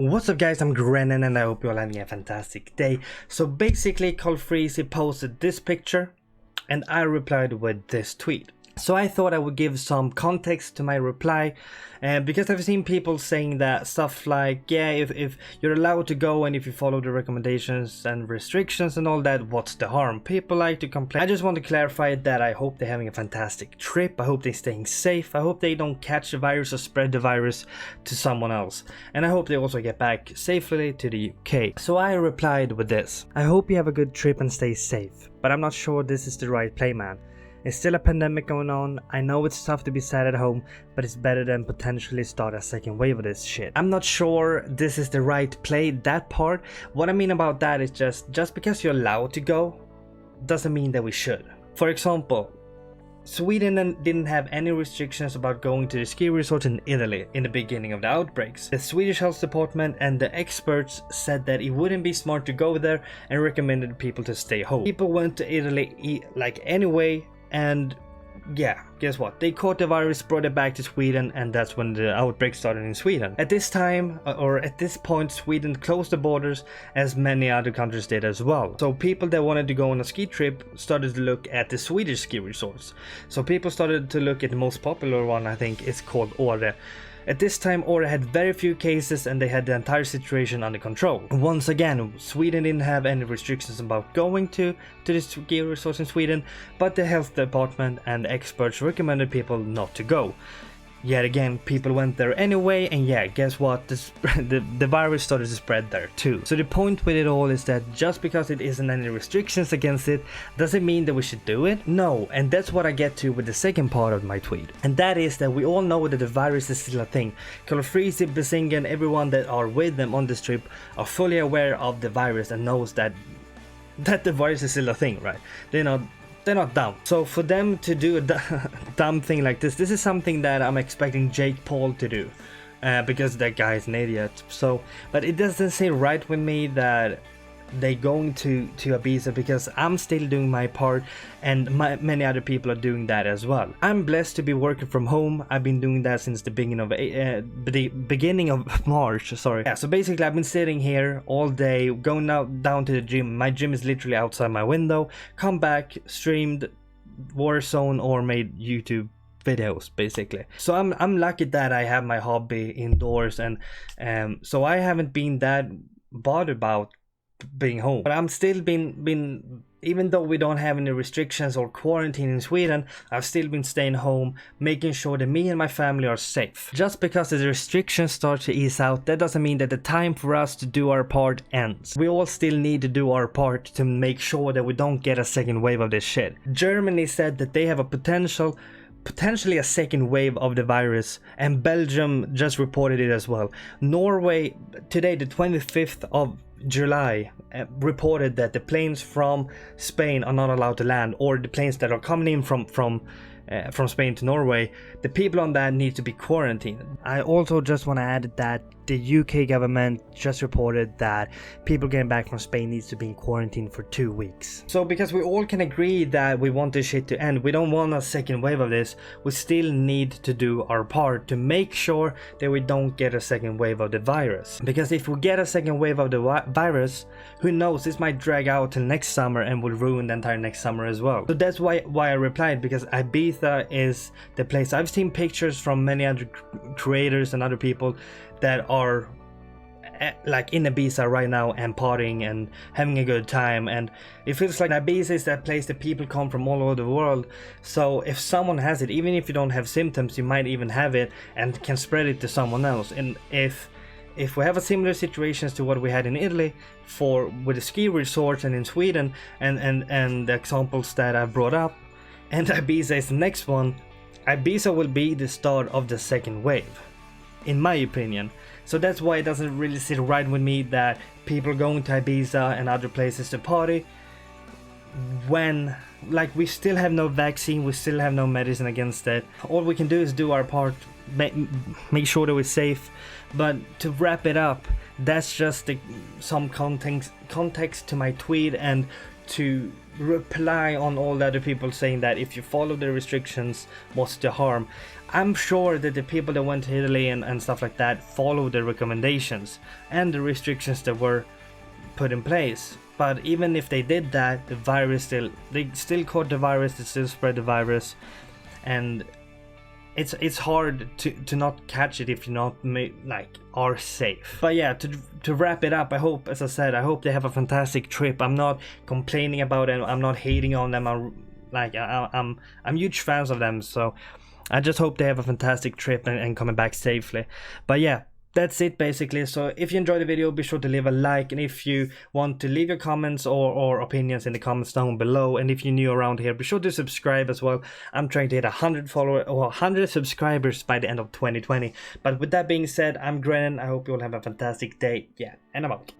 What's up guys, I'm Grennan and I hope you're all having a fantastic day. So basically Calfreezy posted this picture and I replied with this tweet. So I thought I would give some context to my reply because I've seen people saying that stuff like, yeah, if you're allowed to go and if you follow the recommendations and restrictions and all that, what's the harm? People like to complain. I just want to clarify that I hope they're having a fantastic trip. I hope they're staying safe. I hope they don't catch the virus or spread the virus to someone else. And I hope they also get back safely to the UK. So I replied with this. I hope you have a good trip and stay safe, but I'm not sure this is the right play, man. It's still a pandemic going on. I know it's tough to be sad at home, but it's better than potentially start a second wave of this shit. I'm not sure this is the right play, that part. What I mean about that is just because you're allowed to go doesn't mean that we should. For example, Sweden didn't have any restrictions about going to the ski resort in Italy in the beginning of the outbreaks. The Swedish health department and the experts said that it wouldn't be smart to go there and recommended people to stay home. People went to Italy anyway, and yeah, guess what? They caught the virus, brought it back to Sweden, and that's when the outbreak started in Sweden. At this time, or at this point, Sweden closed the borders as many other countries did as well. So people that wanted to go on a ski trip started to look at the Swedish ski resorts. So people started to look at the most popular one, I think, is called Åre. At this time, Åre had very few cases and they had the entire situation under control. Once again, Sweden didn't have any restrictions about going to the ski resorts in Sweden, but the health department and experts recommended people not to go. Yet again, people went there anyway, and yeah, guess what? The virus started to spread there too. So the point with it all is that just because it isn't any restrictions against it, doesn't mean that we should do it? No, and that's what I get to with the second part of my tweet. And that is that we all know that the virus is still a thing. Calfreezy, Besing, and everyone that are with them on this trip are fully aware of the virus and knows that the virus is still a thing, right? They're not dumb. So for them to do a dumb thing like this is something that I'm expecting Jake Paul to do, because that guy is an idiot. So, but it doesn't seem right with me that they're going to Ibiza, because I'm still doing my part and many other people are doing that as well. I'm blessed to be working from home. I've been doing that since the beginning of March, sorry. Yeah, so basically I've been sitting here all day, going down to the gym. My gym is literally outside my window. Come back, streamed Warzone or made YouTube videos basically. So I'm lucky that I have my hobby indoors, and so I haven't been that bothered about being home. But I'm still been even though we don't have any restrictions or quarantine in Sweden, I've still been staying home, making sure that me and my family are safe. Just because the restrictions start to ease out, that doesn't mean that the time for us to do our part ends. We all still need to do our part to make sure that we don't get a second wave of this shit. Germany said that they have a potentially a second wave of the virus, and Belgium just reported it as well. Norway today, the 25th of July, reported that the planes from Spain are not allowed to land, or the planes that are coming in from Spain to Norway, the people on that need to be quarantined. I also just want to add that the UK government just reported that people getting back from Spain needs to be in quarantine for 2 weeks. So because we all can agree that we want this shit to end, we don't want a second wave of this, we still need to do our part to make sure that we don't get a second wave of the virus. Because if we get a second wave of the virus, who knows, this might drag out till next summer and will ruin the entire next summer as well. So that's why I replied, because Ibiza is the place. I've seen pictures from many other creators and other people that are like in Ibiza right now and partying and having a good time, and it feels like Ibiza is that place that people come from all over the world. So if someone has it, even if you don't have symptoms, you might even have it and can spread it to someone else. And if we have a similar situations to what we had in Italy with the ski resorts and in Sweden and the examples that I brought up, and Ibiza is the next one, Ibiza will be the start of the second wave, in my opinion. So that's why it doesn't really sit right with me that people are going to Ibiza and other places to party when, like, we still have no vaccine, we still have no medicine against it. All we can do is do our part, make sure that we're safe. But to wrap it up, that's just some context to my tweet, and to reply on all the other people saying that if you follow the restrictions, what's the harm? I'm sure that the people that went to Italy and stuff like that followed the recommendations and the restrictions that were put in place. But even if they did that, the virus they still caught the virus, they still spread the virus, and it's hard to not catch it if you're not are safe. But yeah, to wrap it up, I hope, as I said, I hope they have a fantastic trip. I'm not complaining about it, I'm not hating on them. I'm huge fans of them, so I just hope they have a fantastic trip and coming back safely. But yeah, that's it basically. So if you enjoyed the video, be sure to leave a like, and if you want to leave your comments or opinions in the comments down below, and if you're new around here, be sure to subscribe as well. I'm trying to hit 100 followers or 100 subscribers by the end of 2020. But with that being said, I'm Grennan. I hope you all have a fantastic day. Yeah, and I'm out.